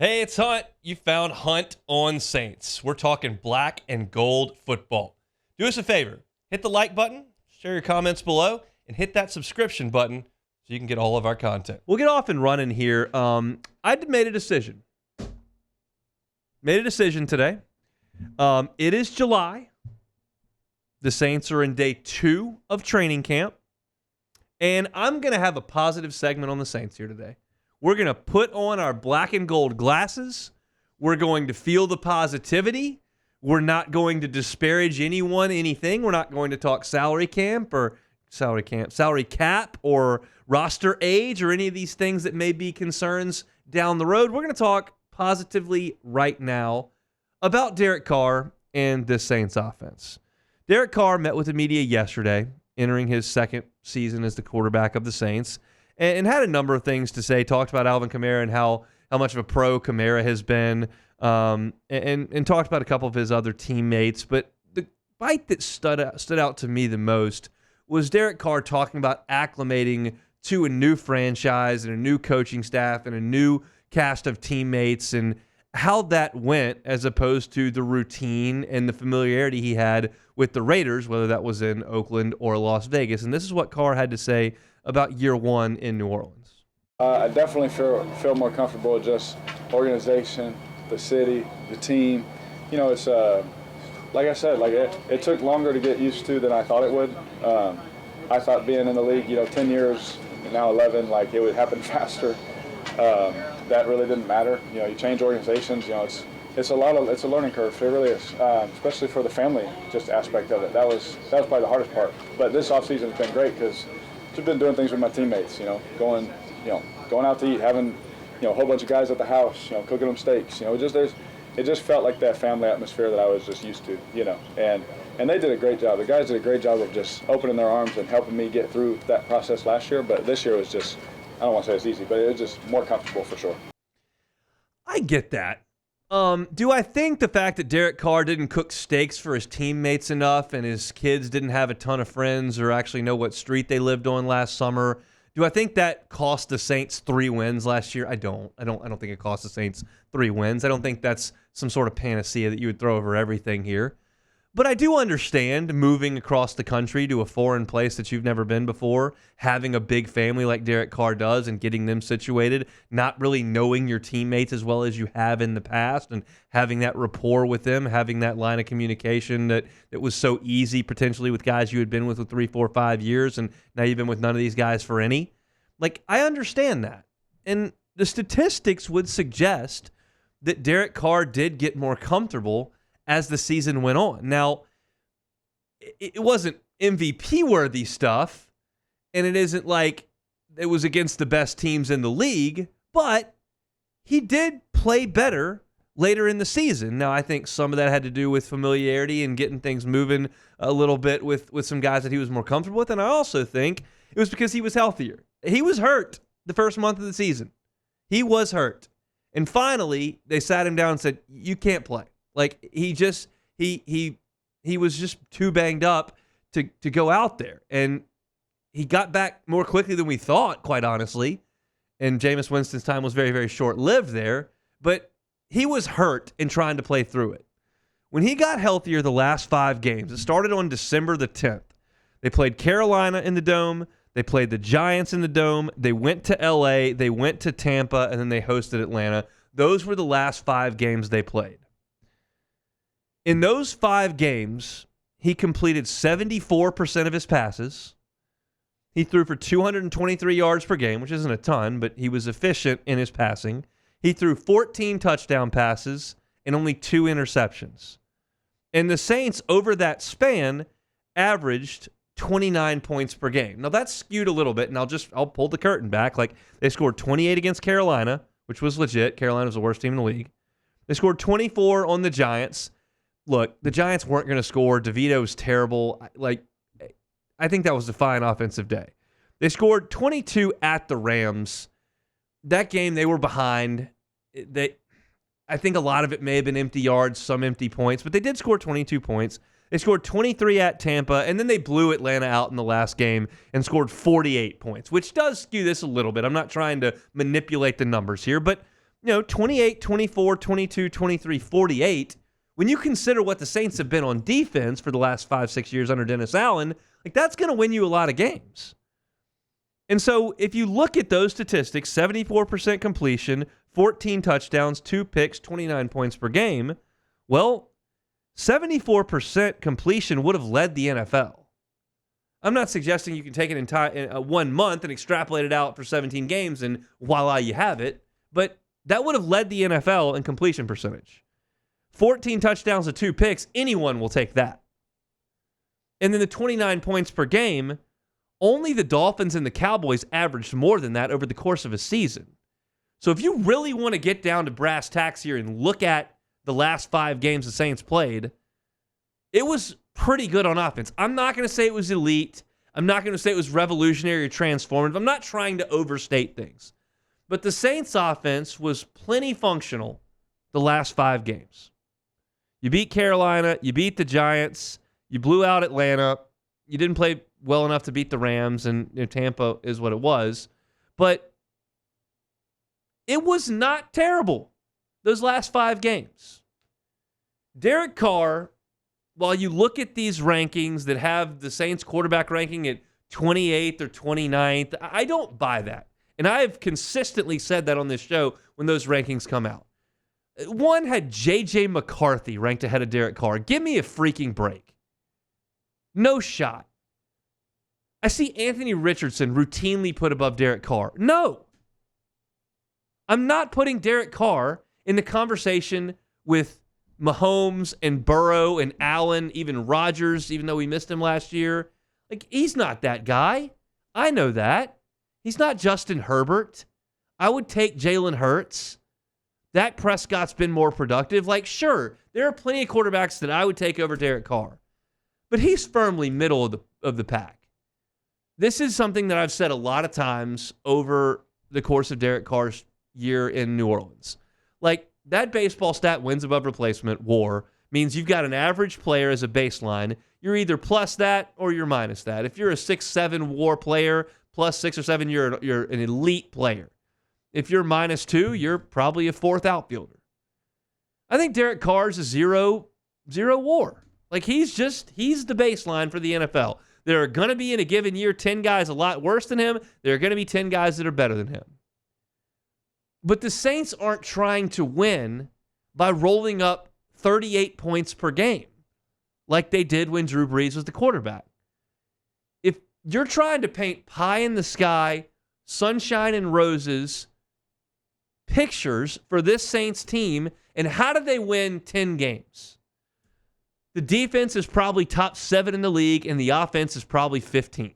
Hey, it's Hunt. You found Hunt on Saints. We're talking black and gold football. Do us a favor. Hit the like button, share your comments below, and hit that subscription button so you can get all of our content. We'll get off and running here. I made a decision. Made a decision today. It is July. The Saints are in day 2 of training camp. And I'm going to have a positive segment on the Saints here today. We're going to put on our black and gold glasses. We're going to feel the positivity. We're not going to disparage anyone, anything. We're not going to talk salary cap or roster age or any of these things that may be concerns down the road. We're going to talk positively right now about Derek Carr and the Saints offense. Derek Carr met with the media yesterday, entering his second season as the quarterback of the Saints, and had a number of things to say. Talked about Alvin Kamara and how much of a pro Kamara has been, and talked about a couple of his other teammates. But the bite that stood out to me the most was Derek Carr talking about acclimating to a new franchise and a new coaching staff and a new cast of teammates and how that went as opposed to the routine and the familiarity he had with the Raiders, whether that was in Oakland or Las Vegas. And this is what Carr had to say about year one in New Orleans. I definitely feel more comfortable with just organization, the city, the team. You know, it's like I said, it took longer to get used to than I thought it would. I thought being in the league, 10 years, now 11, it would happen faster. That really didn't matter. You change organizations. It's a learning curve. It really is, especially for the family just aspect of it. That was probably the hardest part. But this offseason has been great because I've been doing things with my teammates. Going out to eat, having a whole bunch of guys at the house. Cooking them steaks. It just felt like that family atmosphere that I was just used to. And they did a great job. The guys did a great job of just opening their arms and helping me get through that process last year. But this year was just, I don't want to say it's easy, but it was just more comfortable for sure. I get that. Do I think the fact that Derek Carr didn't cook steaks for his teammates enough and his kids didn't have a ton of friends or actually know what street they lived on last summer, do I think that cost the Saints 3 wins last year? I don't think it cost the Saints 3 wins. I don't think that's some sort of panacea that you would throw over everything here. But I do understand moving across the country to a foreign place that you've never been before, having a big family like Derek Carr does and getting them situated, not really knowing your teammates as well as you have in the past and having that rapport with them, having that line of communication that was so easy potentially with guys you had been with 3, 4, 5 years, and now you've been with none of these guys for any. I understand that. And the statistics would suggest that Derek Carr did get more comfortable as the season went on. Now, it wasn't MVP-worthy stuff, and it isn't like it was against the best teams in the league, but he did play better later in the season. Now, I think some of that had to do with familiarity and getting things moving a little bit with some guys that he was more comfortable with, and I also think it was because he was healthier. He was hurt the first month of the season. He was hurt. And finally, they sat him down and said, you can't play. He was just too banged up to go out there. And he got back more quickly than we thought, quite honestly. And Jameis Winston's time was very, very short-lived there. But he was hurt and trying to play through it. When he got healthier the last 5 games, it started on December the 10th. They played Carolina in the Dome. They played the Giants in the Dome. They went to L.A. They went to Tampa, and then they hosted Atlanta. Those were the last 5 games they played. In those 5 games, he completed 74% of his passes. He threw for 223 yards per game, which isn't a ton, but he was efficient in his passing. He threw 14 touchdown passes and only 2 interceptions. And the Saints, over that span, averaged 29 points per game. Now, that's skewed a little bit, and I'll pull the curtain back. They scored 28 against Carolina, which was legit. Carolina was the worst team in the league. They scored 24 on the Giants. Look, the Giants weren't going to score. DeVito's terrible. I think that was a fine offensive day. They scored 22 at the Rams. That game, they were behind. I think a lot of it may have been empty yards, some empty points, but they did score 22 points. They scored 23 at Tampa, and then they blew Atlanta out in the last game and scored 48 points, which does skew this a little bit. I'm not trying to manipulate the numbers here, but 28, 24, 22, 23, 48. When you consider what the Saints have been on defense for the last 5-6 years under Dennis Allen, that's going to win you a lot of games. And so if you look at those statistics, 74% completion, 14 touchdowns, 2 picks, 29 points per game, 74% completion would have led the NFL. I'm not suggesting you can take it in 1 month and extrapolate it out for 17 games and voila, you have it, but that would have led the NFL in completion percentage. 14 touchdowns and 2 picks, anyone will take that. And then the 29 points per game, only the Dolphins and the Cowboys averaged more than that over the course of a season. So if you really want to get down to brass tacks here and look at the last 5 games the Saints played, it was pretty good on offense. I'm not going to say it was elite. I'm not going to say it was revolutionary or transformative. I'm not trying to overstate things. But the Saints offense was plenty functional the last 5 games. You beat Carolina. You beat the Giants. You blew out Atlanta. You didn't play well enough to beat the Rams, and Tampa is what it was. But it was not terrible, those last 5 games. Derek Carr, while you look at these rankings that have the Saints quarterback ranking at 28th or 29th, I don't buy that. And I have consistently said that on this show when those rankings come out. One had J.J. McCarthy ranked ahead of Derek Carr. Give me a freaking break. No shot. I see Anthony Richardson routinely put above Derek Carr. No. I'm not putting Derek Carr in the conversation with Mahomes and Burrow and Allen, even Rodgers, even though we missed him last year. He's not that guy. I know that. He's not Justin Herbert. I would take Jalen Hurts. Dak Prescott's been more productive. Sure, there are plenty of quarterbacks that I would take over Derek Carr. But he's firmly middle of the pack. This is something that I've said a lot of times over the course of Derek Carr's year in New Orleans. That baseball stat, wins above replacement, WAR, means you've got an average player as a baseline. You're either plus that or you're minus that. If you're a 6-7 WAR player, plus 6 or 7, you're an elite player. If you're -2, you're probably a 4th outfielder. I think Derek Carr's a 0 WAR. He's the baseline for the NFL. There are going to be in a given year 10 guys a lot worse than him. There are going to be 10 guys that are better than him. But the Saints aren't trying to win by rolling up 38 points per game like they did when Drew Brees was the quarterback. If you're trying to paint pie in the sky, sunshine and roses pictures for this Saints team, and how did they win 10 games? The defense is probably top 7 in the league, and the offense is probably 15th.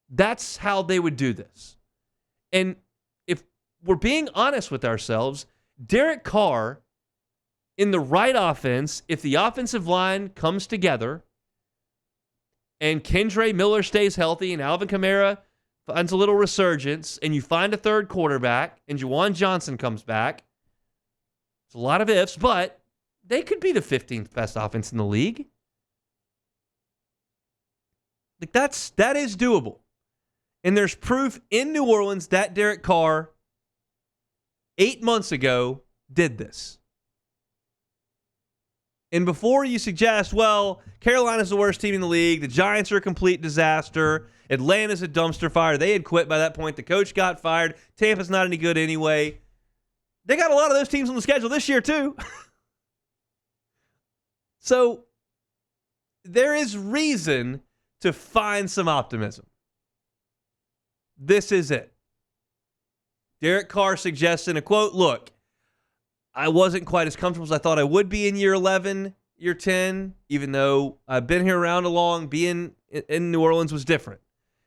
That's how they would do this. And if we're being honest with ourselves, Derek Carr, in the right offense, if the offensive line comes together and Kendre Miller stays healthy and Alvin Kamara finds a little resurgence and you find a third quarterback and Juwan Johnson comes back, it's a lot of ifs, but they could be the 15th best offense in the league. That is doable. And there's proof in New Orleans that Derek Carr 8 months ago did this. And before you suggest, Carolina's the worst team in the league, the Giants are a complete disaster, Atlanta's a dumpster fire, they had quit by that point, the coach got fired, Tampa's not any good anyway. They got a lot of those teams on the schedule this year too. So there is reason to find some optimism. This is it. Derek Carr suggests in a quote, look, I wasn't quite as comfortable as I thought I would be in year 11, year 10, even though I've been here around along. Being in New Orleans was different.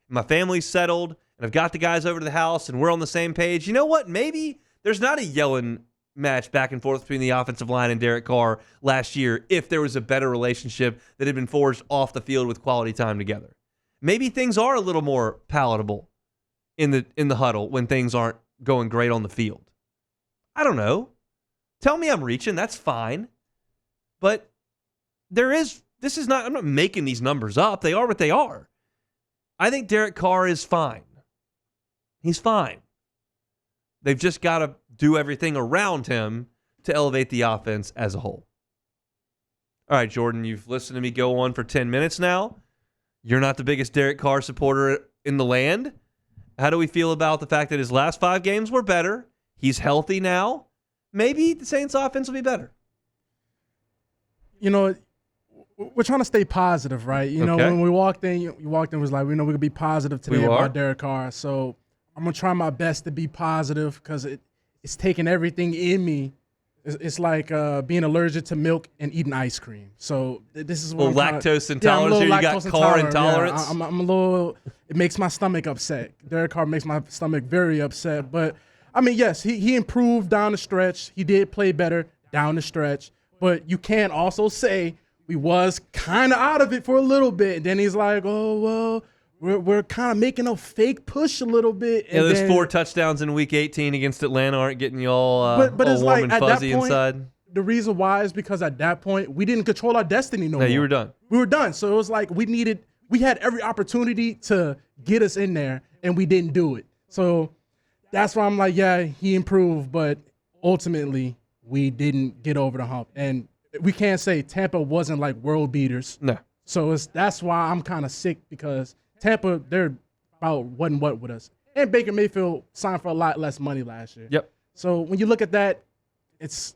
My family's settled, and I've got the guys over to the house, and we're on the same page. You know what? Maybe there's not a yelling match back and forth between the offensive line and Derek Carr last year if there was a better relationship that had been forged off the field with quality time together. Maybe things are a little more palatable in the huddle when things aren't going great on the field. I don't know. Tell me I'm reaching. That's fine. But I'm not making these numbers up. They are what they are. I think Derek Carr is fine. He's fine. They've just got to do everything around him to elevate the offense as a whole. All right, Jordan, you've listened to me go on for 10 minutes now. You're not the biggest Derek Carr supporter in the land. How do we feel about the fact that his last 5 games were better? He's healthy now. Maybe the Saints offense will be better. You know, we're trying to stay positive, right? You know, when we walked in, was like, we know we're going to be positive today about Derek Carr. So I'm going to try my best to be positive because it's taking everything in me. It's like being allergic to milk and eating ice cream. So this is what lactose intolerance here. You got Carr intolerance. Yeah, I'm a little. It makes my stomach upset. Derek Carr makes my stomach very upset. But I mean, yes, he improved down the stretch. He did play better down the stretch. But you can't also say we was kind of out of it for a little bit. And then he's like, oh well. We're kind of making a fake push a little bit. And those 4 touchdowns in Week 18 against Atlanta aren't getting you all, but it's all warm like, and at fuzzy that point, inside. The reason why is because at that point, we didn't control our destiny no more. You were done. We were done. So it was like we had every opportunity to get us in there, and we didn't do it. So that's why I'm like, yeah, he improved, but ultimately we didn't get over the hump. And we can't say Tampa wasn't like world beaters. No. So that's why I'm kind of sick because Tampa, they're about what with us. And Baker Mayfield signed for a lot less money last year. Yep. So when you look at that, it's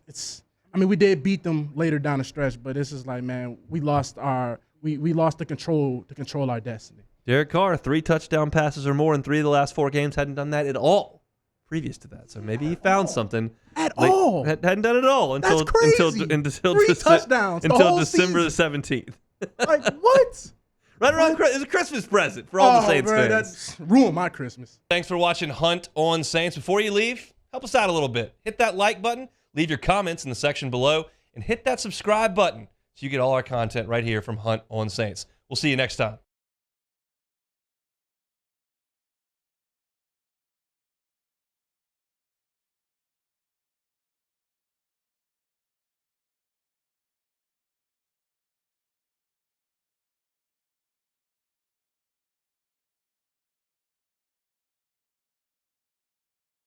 I mean, we did beat them later down the stretch, but this is like, man, we lost the control to control our destiny. Derek Carr, 3 touchdown passes or more in 3 of the last 4 games. Hadn't done that at all previous to that. So maybe he found something. All. Hadn't done it all until That's crazy. until 3 touchdowns until the December season. the 17th. Like what? Right around it's a Christmas present for all the Saints fans. That's ruined my Christmas. Thanks for watching Hunt on Saints. Before you leave, help us out a little bit. Hit that like button, leave your comments in the section below, and hit that subscribe button so you get all our content right here from Hunt on Saints. We'll see you next time.